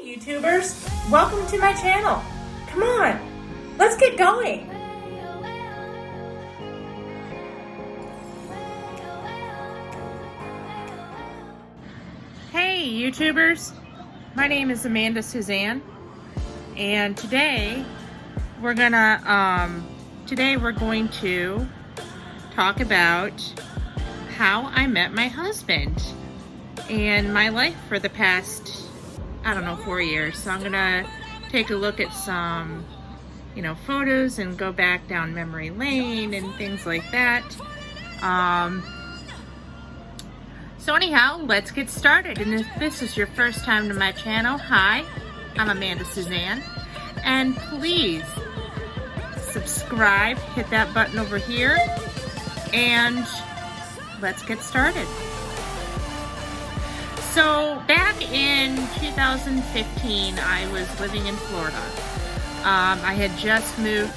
YouTubers, welcome to my channel. Come on, let's get going. Hey YouTubers, my name is Amanda Susanne, and today we're going to talk about how I met my husband and my life for the past, 4 years. So I'm gonna take a look at some, photos and go back down memory lane and things like that. So anyhow, let's get started. And if this is your first time to my channel, hi, I'm Amanda Susanne. And please subscribe, hit that button over here, and let's get started. So back in 2015, I was living in Florida. I had just moved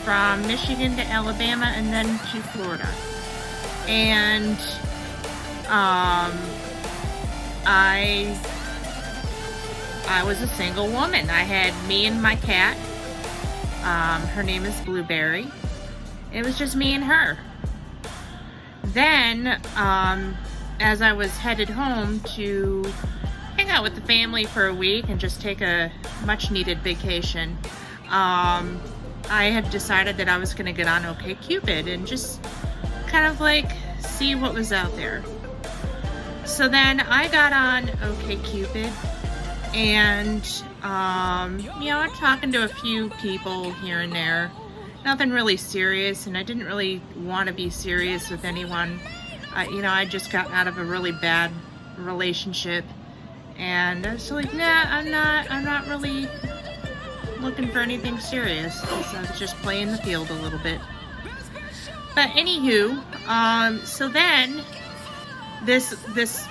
from Michigan to Alabama and then to Florida. And I was a single woman. I had me and my cat. Her name is Blueberry. It was just me and her. Then, as I was headed home to hang out with the family for a week and just take a much needed vacation, I had decided that I was going to get on OkCupid and just kind of like see what was out there. So then I got on OkCupid and, I'm talking to a few people here and there. Nothing really serious, and I didn't really want to be serious with anyone. I just got out of a really bad relationship, and I was like, nah, I'm not really looking for anything serious. So I was just playing the field a little bit. But anywho, so then this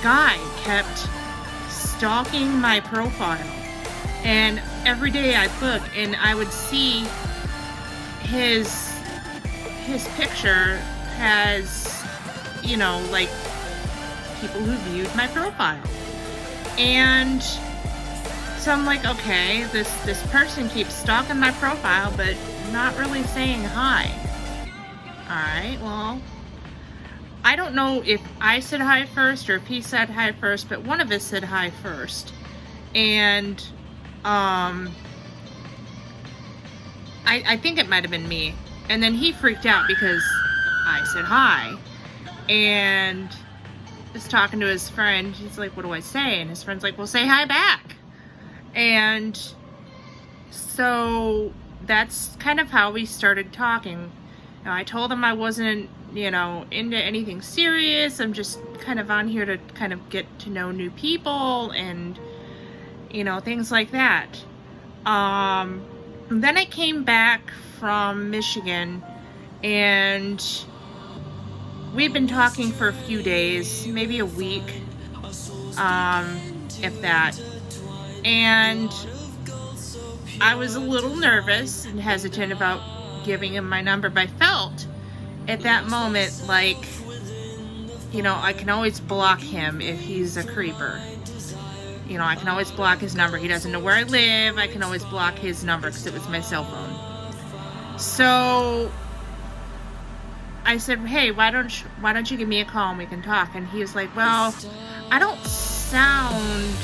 guy kept stalking my profile, and every day I'd look and I would see his picture has, like people who viewed my profile. And so I'm like, okay, this person keeps stalking my profile but not really saying hi. Alright, well, I don't know if I said hi first or if he said hi first, but one of us said hi first. And I think it might have been me. And then he freaked out because I said hi. And was talking to his friend. He's like, what do I say? And his friend's like, well, say hi back. And so that's kind of how we started talking. Now, I told him I wasn't, into anything serious. I'm just kind of on here to kind of get to know new people and, things like that. Then I came back from Michigan, and we've been talking for a few days, maybe a week, if that. And I was a little nervous and hesitant about giving him my number, but I felt at that moment like, I can always block him if he's a creeper. I can always block his number. He doesn't know where I live. I can always block his number because it was my cell phone. So I said, hey, why don't you give me a call and we can talk? And he was like, well, I don't sound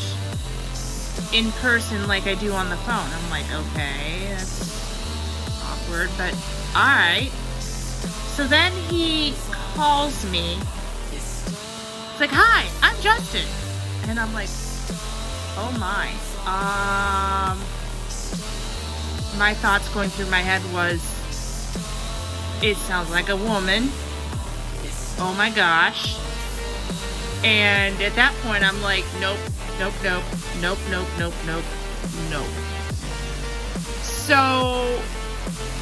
in person like I do on the phone. I'm like, okay, that's awkward, but all right. So then he calls me. It's like, hi, I'm Justin. And I'm like, oh my. My thoughts going through my head was, it sounds like a woman. Oh my gosh. And at that point, I'm like, nope. So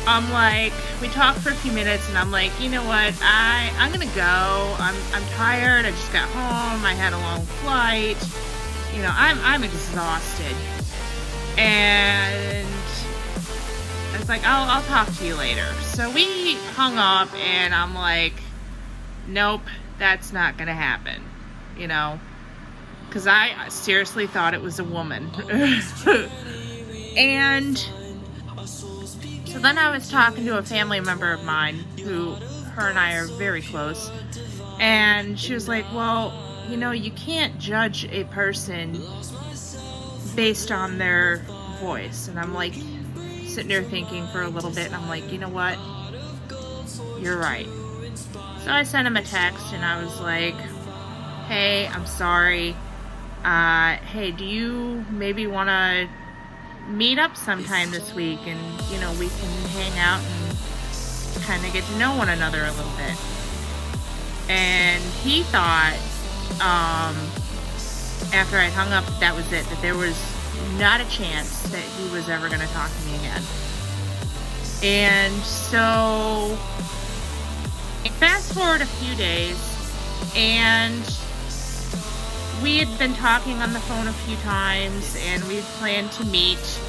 I'm like, we talked for a few minutes, and I'm like, you know what? I'm gonna go. I'm tired. I just got home. I had a long flight. I'm exhausted. And I was like, I'll talk to you later. So we hung up, and I'm like, nope, that's not gonna happen. because I seriously thought it was a woman. And so then I was talking to a family member of mine who, her and I are very close, and she was like, well, you know, you can't judge a person based on their voice. And I'm like, sitting there thinking for a little bit, and I'm like, you know what? You're right. So I sent him a text, and I was like, hey, I'm sorry. Hey, do you maybe want to meet up sometime this week, and, you know, we can hang out and kind of get to know one another a little bit. And he thought, after I hung up, that was it, that there was not a chance that he was ever going to talk to me again. And so fast forward a few days, and we had been talking on the phone a few times, and we planned to meet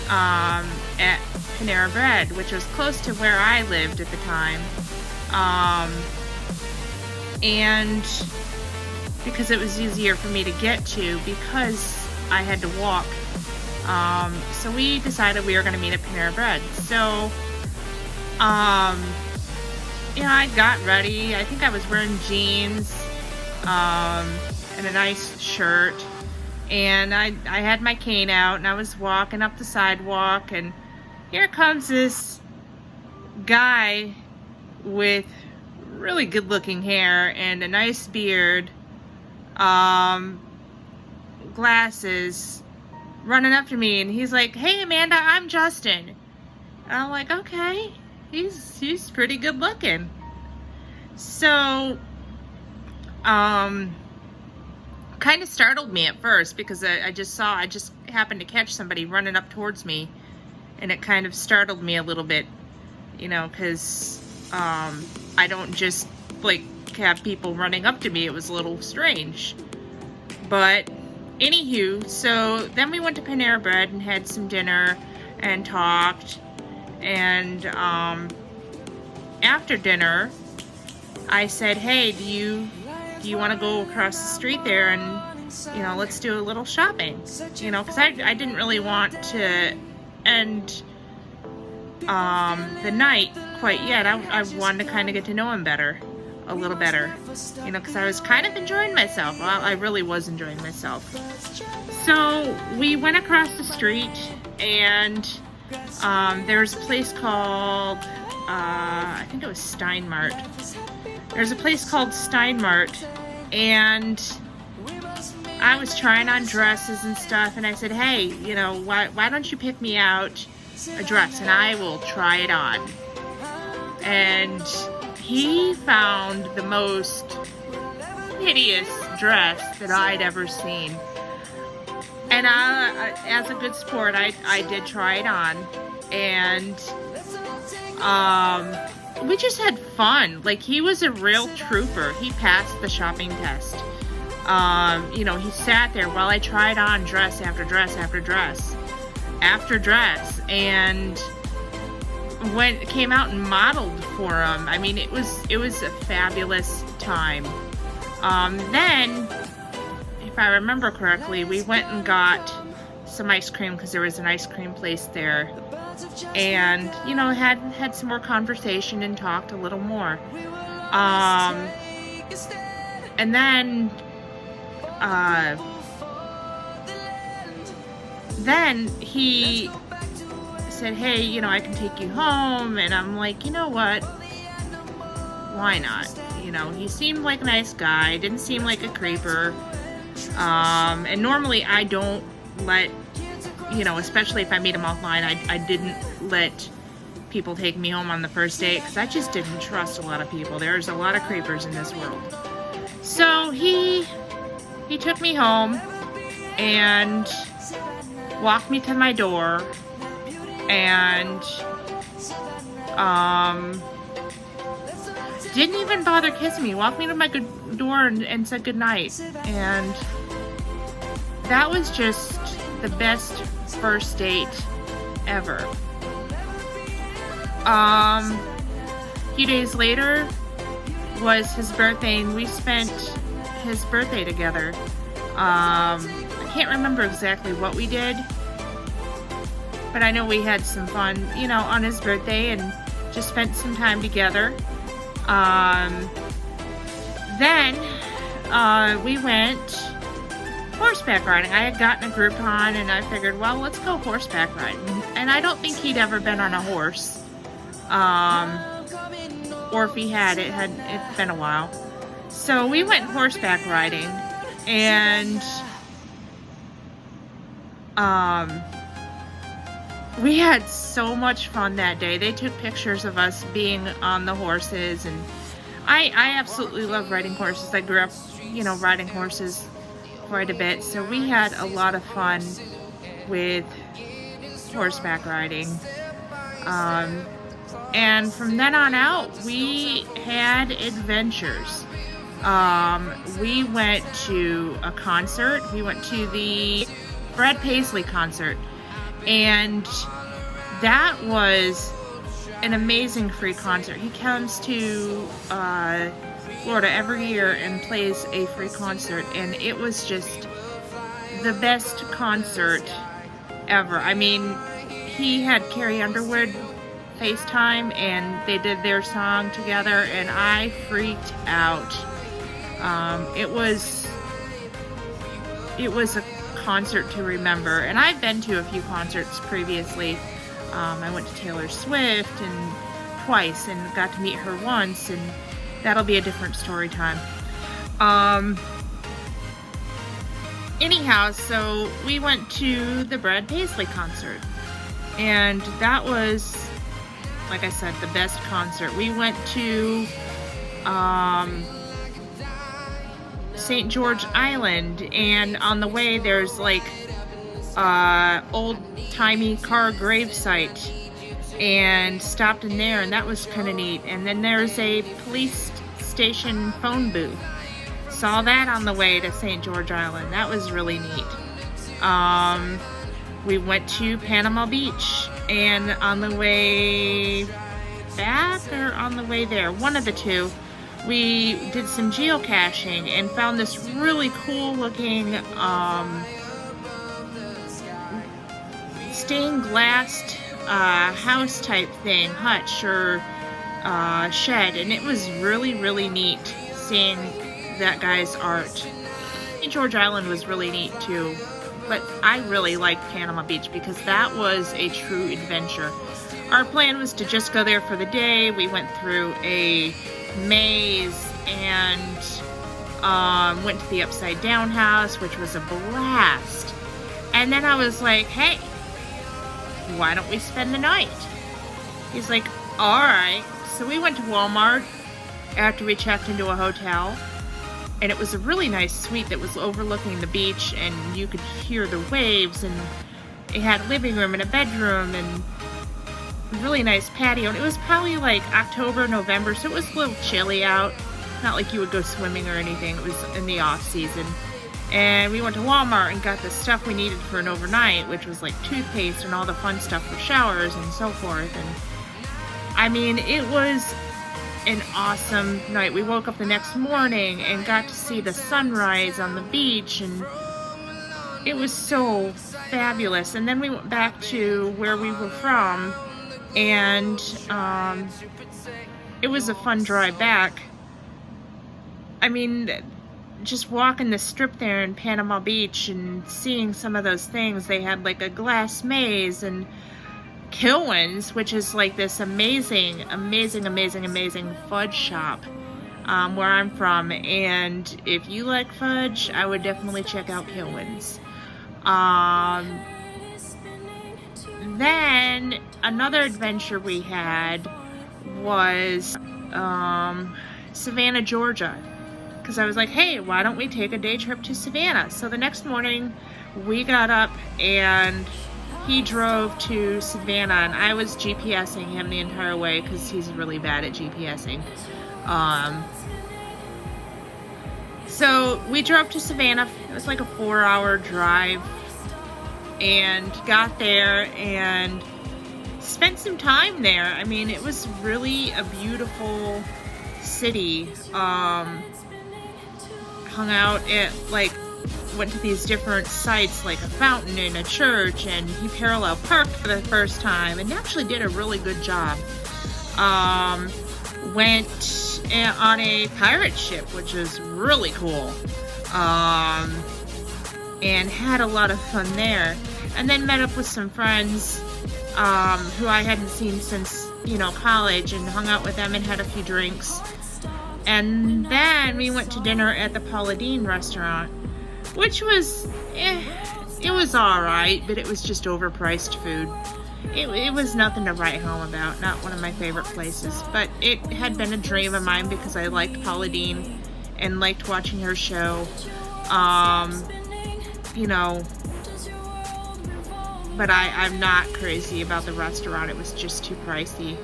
at Panera Bread, which was close to where I lived at the time. And because it was easier for me to get to because I had to walk. So we decided we were going to meet at Panera Bread. So, you know, I got ready. I think I was wearing jeans, and a nice shirt. And I had my cane out, and I was walking up the sidewalk, and here comes this guy with really good looking hair and a nice beard, glasses, running up to me, and he's like, hey Amanda, I'm Justin. And I'm like, okay, he's pretty good looking. So kind of startled me at first, because I just happened to catch somebody running up towards me, and it kind of startled me a little bit, you know, because I don't just like have people running up to me. It was a little strange. But anywho, so then we went to Panera Bread and had some dinner and talked, and after dinner I said, hey, do you want to go across the street there and, you know, let's do a little shopping, you know, because I didn't really want to end the night quite yet. I wanted to kind of get to know him a little better, you know, because I was kind of enjoying myself. Well, I really was enjoying myself. So we went across the street, and there's a place called, I think it was Steinmart. There's a place called Steinmart, and I was trying on dresses and stuff, and I said, hey, you know, why don't you pick me out a dress, and I will try it on. And he found the most hideous dress that I'd ever seen. And as a good sport, I did try it on, and we just had fun. Like, he was a real trooper. He passed the shopping test. You know, he sat there while I tried on dress after dress after dress after dress, and came out and modeled for him. I mean, it was a fabulous time. Then, if I remember correctly, we went and got some ice cream, because there was an ice cream place there, and, you know, had some more conversation and talked a little more. And then he said, hey, you know, I can take you home. And I'm like, you know what, why not? You know, he seemed like a nice guy, didn't seem like a creeper. And normally I don't let, you know, especially if I meet him offline, I didn't let people take me home on the first date, because I just didn't trust a lot of people. There's a lot of creepers in this world. So he took me home and walked me to my door, and didn't even bother kissing me. Walked me to my door and said goodnight. And that was just the best first date ever. A few days later was his birthday, and we spent his birthday together. I can't remember exactly what we did, but I know we had some fun, you know, on his birthday and just spent some time together. Then we went horseback riding. I had gotten a Groupon and I figured, well, let's go horseback riding. And I don't think he'd ever been on a horse. Or if he had, it's been a while. So we went horseback riding, and we had so much fun that day. They took pictures of us being on the horses, and I absolutely love riding horses. I grew up, you know, riding horses quite a bit, so we had a lot of fun with horseback riding. And from then on out, we had adventures. We went to a concert. We went to the Brad Paisley concert, and that was an amazing free concert. He comes to Florida every year and plays a free concert, and it was just the best concert ever. I mean, he had Carrie Underwood FaceTime, and they did their song together, and I freaked out. It was a concert to remember, and I've been to a few concerts previously. I went to Taylor Swift and twice, and got to meet her once, and that'll be a different story time. Anyhow, so we went to the Brad Paisley concert, and that was, like I said, the best concert. We went to St. George Island, and on the way there's like old-timey car gravesite, and stopped in there, and that was kind of neat. And then there's a police station phone booth. Saw that on the way to St. George Island. That was really neat. We went to Panama Beach, and on the way back, or on the way there, one of the two, we did some geocaching and found this really cool looking stained glass house type thing, hutch or shed, and it was really, really neat seeing that guy's art. St. George Island was really neat too, but I really liked Panama Beach because that was a true adventure. Our plan was to just go there for the day. We went through a maze and went to the Upside Down house, which was a blast. And then I was like, hey, why don't we spend the night? He's like, alright. So we went to Walmart after we checked into a hotel, and it was a really nice suite that was overlooking the beach, and you could hear the waves, and it had a living room and a bedroom and a really nice patio. And it was probably like October, November, so it was a little chilly out. Not like you would go swimming or anything. It was in the off season. And we went to Walmart and got the stuff we needed for an overnight, which was like toothpaste and all the fun stuff for showers and so forth. And I mean, it was an awesome night. We woke up the next morning and got to see the sunrise on the beach, and it was so fabulous. And then we went back to where we were from, and it was a fun drive back. I mean, just walking the strip there in Panama Beach and seeing some of those things. They had like a glass maze, and Kilwins, which is like this amazing fudge shop where I'm from. And if you like fudge, I would definitely check out Kilwins. Then another adventure we had was Savannah, Georgia. Because I was like, hey, why don't we take a day trip to Savannah? So the next morning, we got up and he drove to Savannah, and I was GPSing him the entire way because he's really bad at GPSing. So we drove to Savannah. It was like a 4-hour drive, and got there and spent some time there. I mean, it was really a beautiful city. Hung out at like went to these different sites like a fountain and a church, and he parallel parked for the first time and actually did a really good job. Went on a pirate ship, which was really cool, and had a lot of fun there. And then met up with some friends who I hadn't seen since, college, and hung out with them and had a few drinks. And then we went to dinner at the Paula Deen restaurant, which was, it was alright, but it was just overpriced food. It was nothing to write home about, not one of my favorite places, but it had been a dream of mine because I liked Paula Deen and liked watching her show. But I'm not crazy about the restaurant. It was just too pricey.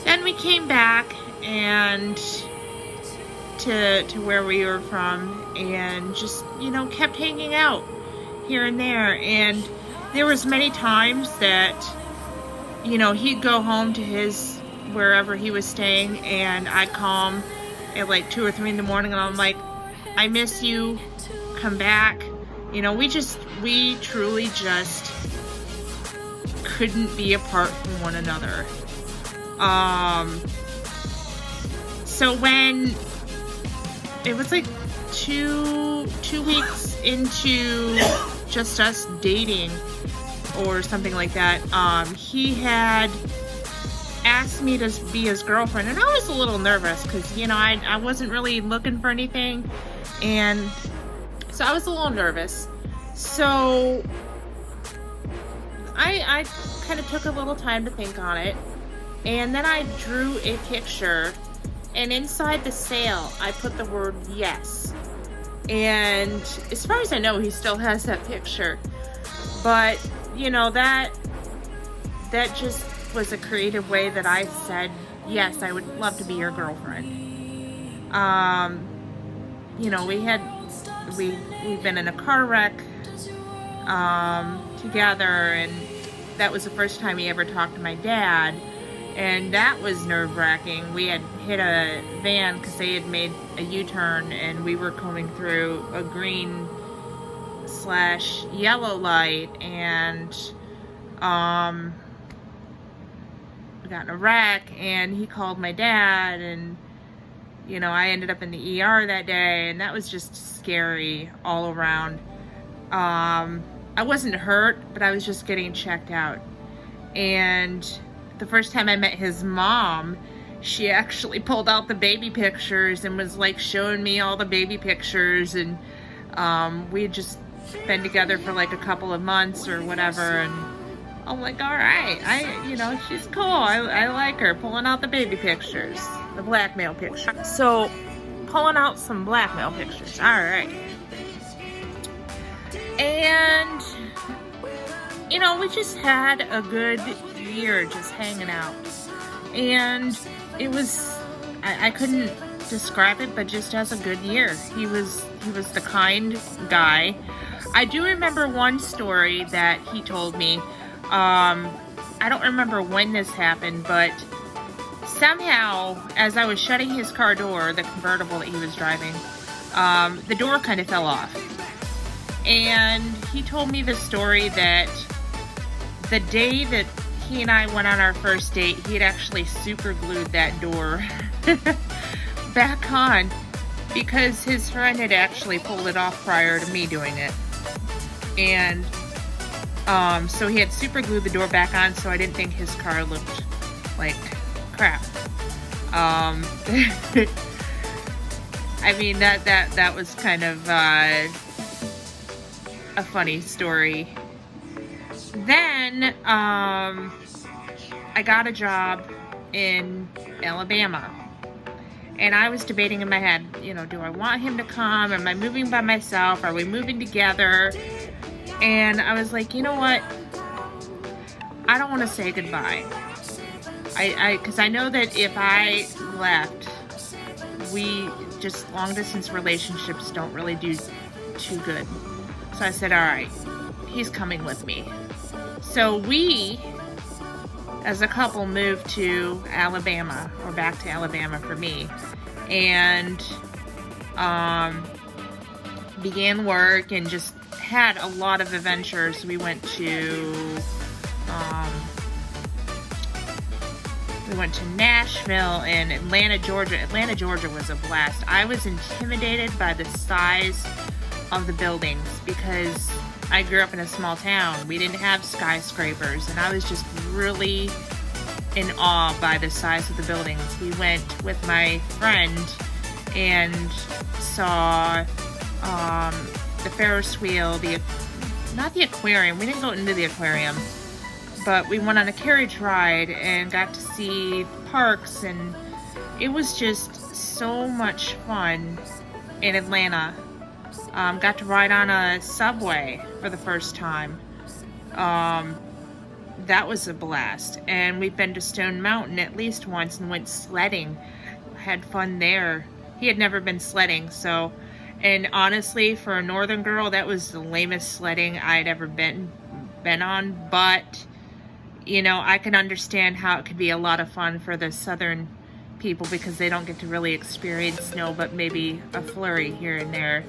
Then we came back and to where we were from, and just, kept hanging out here and there. And there was many times that, he'd go home to his, wherever he was staying, and I'd call him at like 2 or 3 in the morning, and I'm like, I miss you, come back. We truly just couldn't be apart from one another. So when it was like two weeks into just us dating or something like that, he had asked me to be his girlfriend, and I was a little nervous because, I wasn't really looking for anything, and so I was a little nervous. So I kind of took a little time to think on it, and then I drew a picture, and inside the sale I put the word yes. And as far as I know, he still has that picture, but that just was a creative way that I said, yes, I would love to be your girlfriend. We've been in a car wreck together, and that was the first time he ever talked to my dad, and that was nerve-wracking. We had hit a van because they had made a U-turn, and we were coming through a green/yellow light, and we got in a wreck, and he called my dad, and I ended up in the ER that day, and that was just scary all around. I wasn't hurt, but I was just getting checked out. And the first time I met his mom, she actually pulled out the baby pictures and was like showing me all the baby pictures, and we had just been together for like a couple of months or whatever, and I'm like, all right, she's cool. I like her, pulling out the baby pictures, the blackmail pictures. So, pulling out some blackmail pictures. All right. And, we just had a good year just hanging out. And it was, I couldn't describe it, but just as a good year. He was the kind guy. I do remember one story that he told me. I don't remember when this happened, but somehow, as I was shutting his car door, the convertible that he was driving, the door kind of fell off. And he told me the story that the day that he and I went on our first date, he had actually super glued that door back on because his friend had actually pulled it off prior to me doing it. And so he had super glued the door back on, so I didn't think his car looked like crap. I mean, that was kind of a funny story. Then I got a job in Alabama, and I was debating in my head, do I want him to come? Am I moving by myself? Are we moving together? And I was like, you know what? I don't want to say goodbye. Because I know that if I left, long distance relationships don't really do too good. So I said, all right, he's coming with me. So we, as a couple, moved to Alabama, or back to Alabama for me. And began work and just had a lot of adventures. We went to Nashville and Atlanta, Georgia. Atlanta, Georgia was a blast. I was intimidated by the size of the buildings because I grew up in a small town. We didn't have skyscrapers, and I was just really in awe by the size of the buildings. We went with my friend and saw the Ferris wheel, not the aquarium. We didn't go into the aquarium, but we went on a carriage ride and got to see parks, and it was just so much fun in Atlanta. Got to ride on a subway for the first time. That was a blast. And we've been to Stone Mountain at least once and went sledding. Had fun there. He had never been sledding, so, and honestly, for a northern girl, that was the lamest sledding I'd ever been on, but, you know, I can understand how it could be a lot of fun for the southern people because they don't get to really experience snow, but maybe a flurry here and there.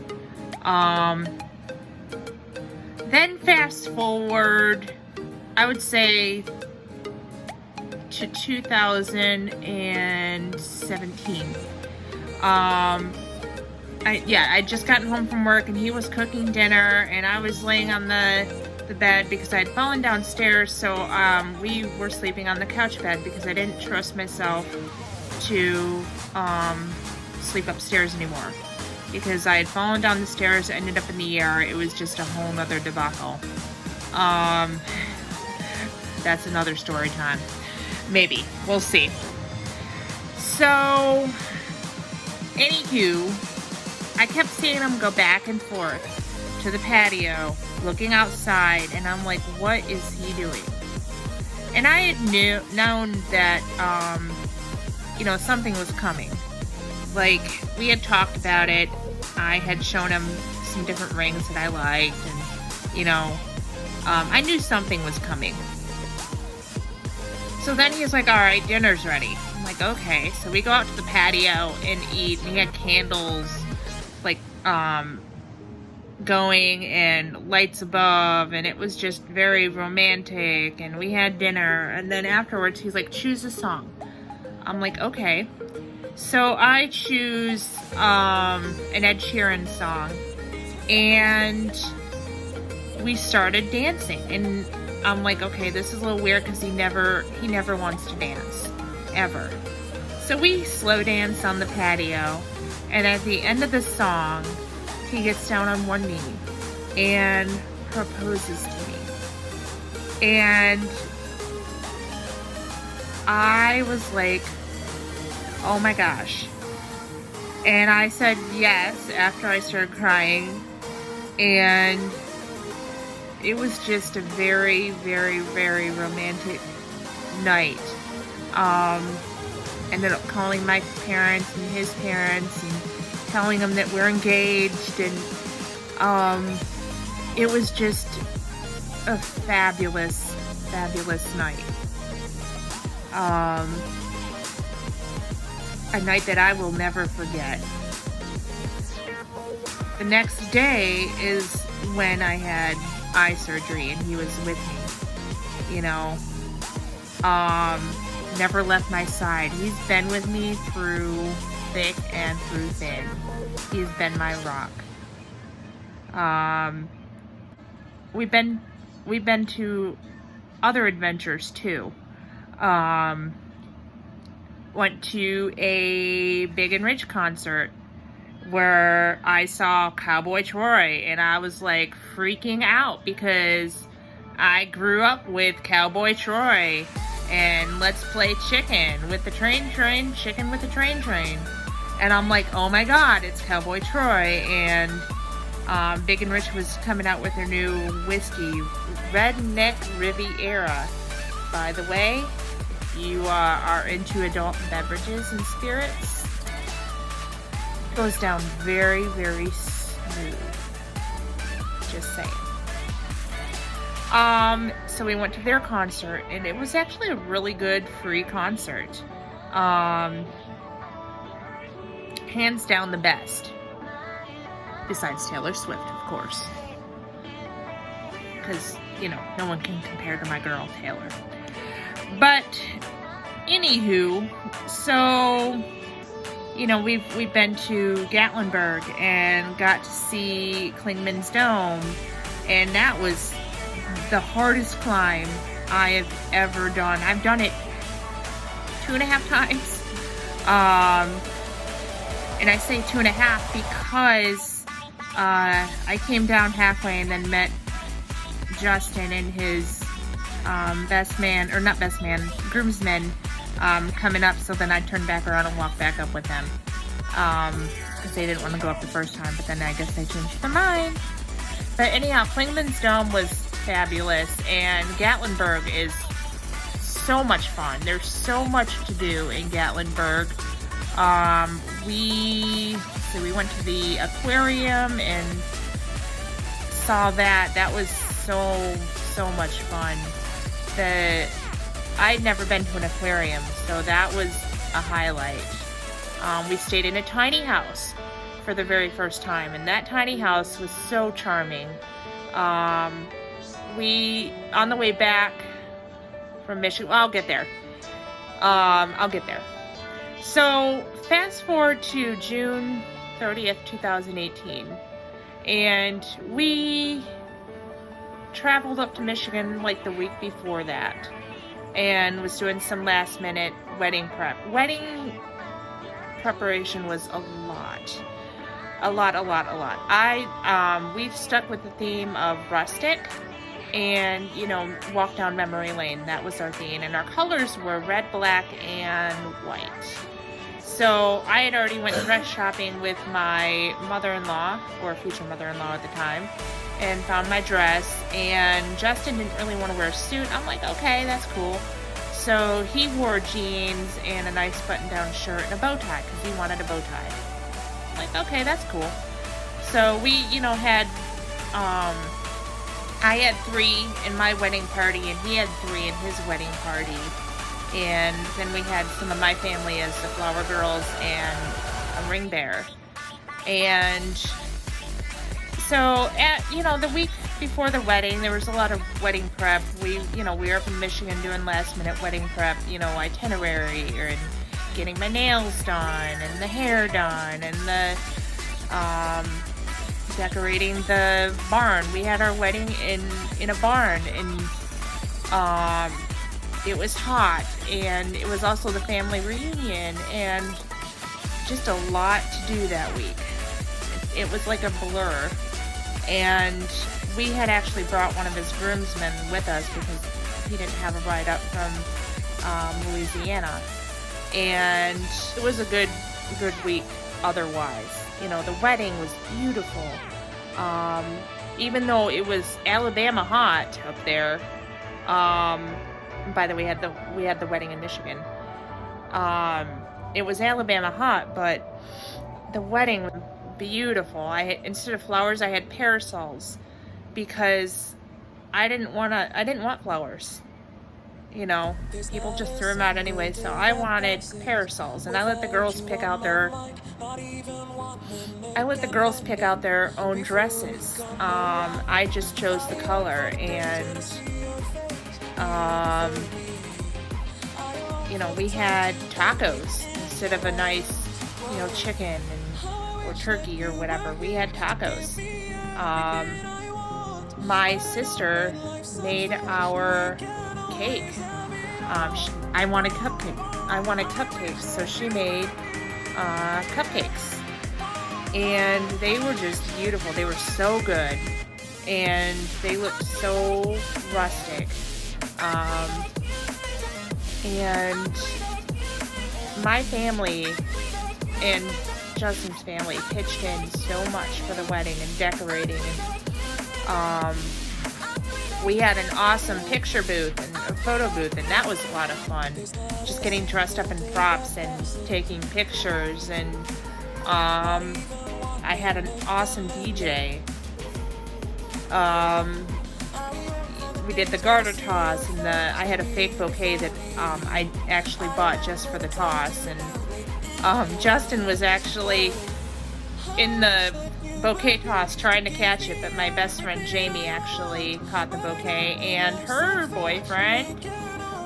Then fast forward, I would say, to 2017. I'd just gotten home from work and he was cooking dinner and I was laying on the bed because I had fallen downstairs, so we were sleeping on the couch bed because I didn't trust myself to sleep upstairs anymore because I had fallen down the stairs, ended up in the air. It was just a whole nother debacle. That's another story time. Maybe. We'll see. So, anywho, I kept seeing him go back and forth to the patio, looking outside, and I'm like, what is he doing? And I had known that, you know, something was coming. Like, we had talked about it. I had shown him some different rings that I liked, and, you know, I knew something was coming. So then he was like, all right, dinner's ready. I'm like, okay. So we go out to the patio and eat, and he had candles, like, going and lights above, and it was just very romantic, and we had dinner, and then afterwards he's like, choose a song. I'm like, okay. So I choose an Ed Sheeran song, and we started dancing, and I'm like, okay, this is a little weird because he never wants to dance, ever. So we slow dance on the patio, and at the end of the song, he gets down on one knee and proposes to me. And I was like, oh my gosh. And I said yes after I started crying, and it was just a very, very, very romantic night. Ended up calling my parents and his parents and telling them that we're engaged, and it was just a fabulous, fabulous night. A night that I will never forget. The next day is when I had eye surgery and he was with me, you know. Never left my side. He's been with me through thick and through thin. He's been my rock. We've been to other adventures too. Went to a Big and Rich concert where I saw Cowboy Troy, and I was like freaking out because I grew up with Cowboy Troy and Let's Play Chicken with the Train, Chicken with the Train. And I'm like, oh my god, it's Cowboy Troy. And Big and Rich was coming out with their new whiskey, Redneck Riviera. By the way, if you are into adult beverages and spirits, it goes down very, very smooth. Just saying. So we went to their concert, and it was actually a really good free concert. Hands down the best. besides Taylor Swift, of course, because, you know, no one can compare to my girl, Taylor. But, anywho, so, you know, we've been to Gatlinburg and got to see Klingman's Dome, and that was the hardest climb I have ever done. I've done it 2.5 times. And I say 2.5 because I came down halfway and then met Justin and his groomsmen coming up, so then I turned back around and walked back up with them. Because they didn't want to go up the first time, but then I guess they changed their mind. But anyhow, Klingman's Dome was fabulous, and Gatlinburg is so much fun. There's so much to do in Gatlinburg. We went to the aquarium and saw that. That was so much fun. I'd never been to an aquarium, so that was a highlight. We stayed in a tiny house for the very first time, and that tiny house was so charming. On the way back from Michigan, well, I'll get there. So, fast forward to June 30th, 2018, and we traveled up to Michigan like the week before that, and was doing some last minute wedding prep. Wedding preparation was a lot. We've stuck with the theme of rustic and, you know, walk down memory lane. That was our theme, and our colors were red, black, and white. So I had already went dress shopping with my mother-in-law, or future mother-in-law at the time, and found my dress, and Justin didn't really want to wear a suit. I'm like, okay, that's cool. So he wore jeans and a nice button-down shirt and a bow tie, because he wanted a bow tie. I'm like, okay, that's cool. So we, you know, had, I had 3 in my wedding party, and he had 3 in his wedding party. And then we had some of my family as the flower girls and a ring bearer. And so, the week before the wedding, there was a lot of wedding prep. We were up in Michigan doing last minute wedding prep, itinerary, and getting my nails done, and the hair done, and the, decorating the barn. We had our wedding in a barn, and, it was hot, and it was also the family reunion, and just a lot to do that week. It was like a blur, and we had actually brought one of his groomsmen with us because he didn't have a ride up from Louisiana, and it was a good week otherwise. The wedding was beautiful, even though it was Alabama hot up there. By the way, we had the wedding in Michigan. It was Alabama hot, but the wedding was beautiful. Instead of flowers, I had parasols because I didn't want flowers. People just threw them out anyway, so I wanted parasols, and I let the girls pick out their own dresses. I just chose the color, and we had tacos instead of a nice, chicken or turkey or whatever. We had tacos. My sister made our cake. I wanted cupcakes, so she made cupcakes, and they were just beautiful. They were so good, and they looked so rustic. And my family and Justin's family pitched in so much for the wedding and decorating, and we had an awesome picture booth and a photo booth, and that was a lot of fun. Just getting dressed up in props and taking pictures, and I had an awesome DJ. We did the garter toss, and I had a fake bouquet that I actually bought just for the toss, and Justin was actually in the bouquet toss trying to catch it, but my best friend Jamie actually caught the bouquet, and her boyfriend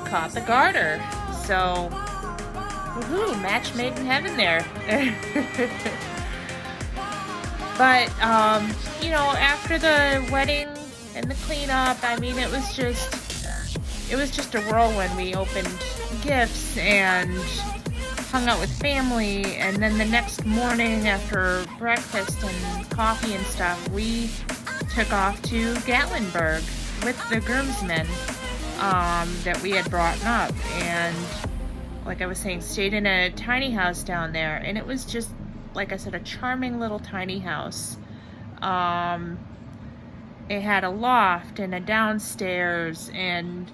caught the garter. So, woohoo, match made in heaven there. But, you know, after the wedding and the cleanup, I mean, it was just a whirlwind. We opened gifts and hung out with family, and then the next morning after breakfast and coffee and stuff, we took off to Gatlinburg with the groomsmen that we had brought up, and like I was saying, stayed in a tiny house down there, and it was just, like I said, a charming little tiny house. It had a loft and a downstairs and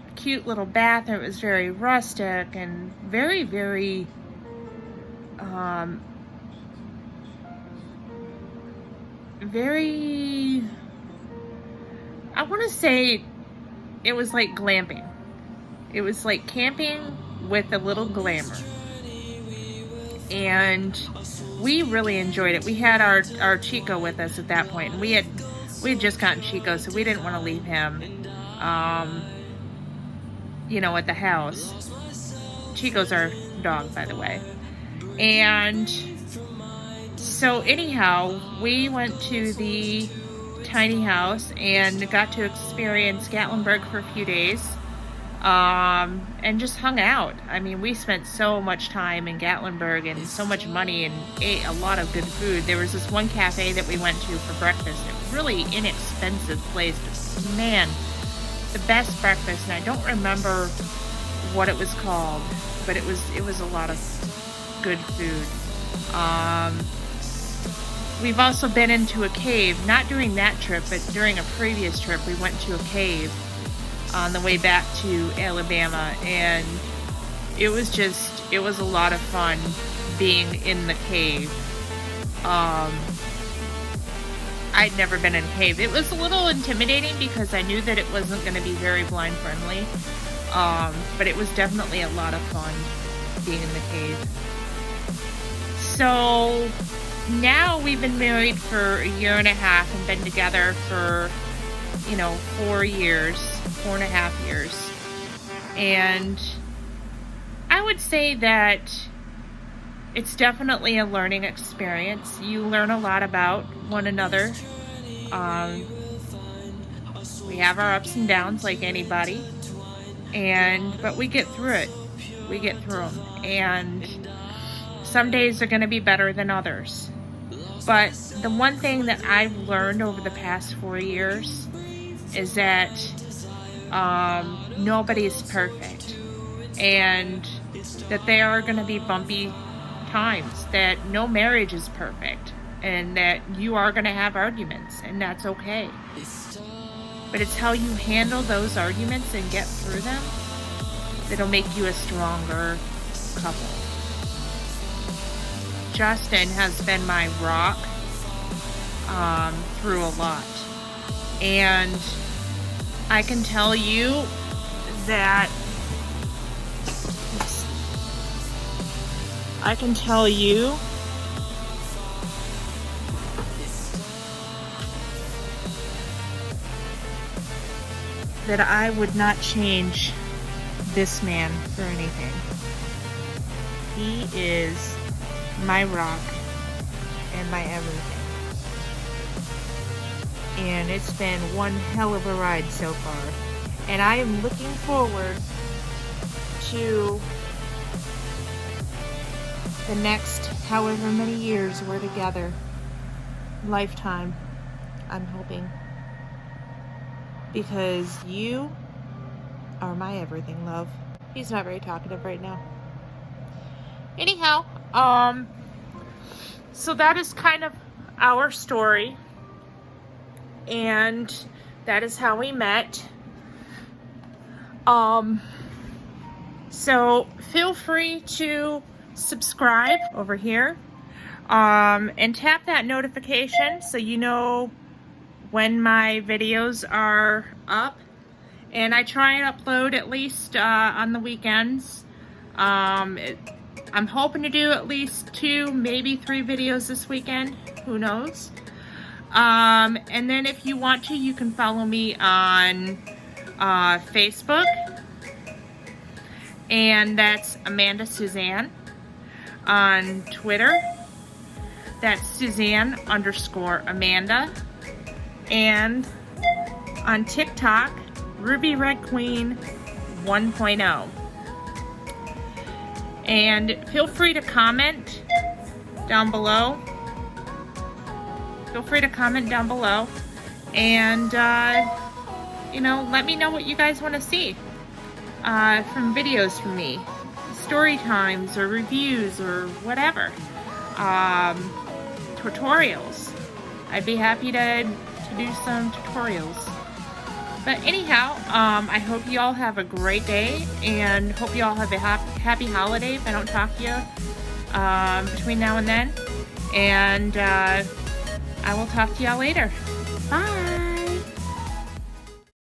a cute little bathroom. It was very rustic and very, very very, I want to say it was like glamping. It was like camping with a little glamour. And we really enjoyed it. We had our Chico with us at that point, and we had just gotten Chico, so we didn't want to leave him, you know, at the house. Chico's our dog, by the way. And so anyhow, we went to the tiny house and got to experience Gatlinburg for a few days. And just hung out. I mean, we spent so much time in Gatlinburg and so much money and ate a lot of good food. There was this one cafe that we went to for breakfast. It was really inexpensive place, but man, the best breakfast. And I don't remember what it was called, but it was a lot of good food. We've also been into a cave, not during that trip, but during a previous trip, we went to a cave on the way back to Alabama, and it was a lot of fun being in the cave. I'd never been in a cave. It was a little intimidating because I knew that it wasn't going to be very blind friendly, but it was definitely a lot of fun being in the cave. So now we've been married for a year and a half and been together for, you know, 4.5 years. And I would say that it's definitely a learning experience. You learn a lot about one another. We have our ups and downs like anybody, but we get through it. We get through them. And some days are going to be better than others. But the one thing that I've learned over the past 4 years is that nobody is perfect, and that there are going to be bumpy times, that no marriage is perfect, and that you are going to have arguments, and that's okay. But it's how you handle those arguments and get through them that'll make you a stronger couple. Justin has been my rock through a lot, and I can tell you that I would not change this man for anything. He is my rock and my everything. And it's been one hell of a ride so far. And I am looking forward to the next however many years we're together. Lifetime, I'm hoping. Because you are my everything, love. He's not very talkative right now. Anyhow, so that is kind of our story. And that is how we met. So feel free to subscribe over here, and tap that notification so you know when my videos are up. And I try and upload at least on the weekends. I'm hoping to do at least 2, maybe 3 videos this weekend. Who knows? And then if you want to, you can follow me on Facebook, and that's Amanda Susanne. On Twitter, that's Susanne_Amanda. And on TikTok, Ruby Red Queen 1.0. And feel free to comment down below. Feel free to comment down below. And, you know, let me know what you guys want to see from videos from me. Story times or reviews or whatever. Tutorials. I'd be happy to do some tutorials. But anyhow, I hope you all have a great day, and hope you all have a happy holiday if I don't talk to you between now and then. And I will talk to y'all later. Bye!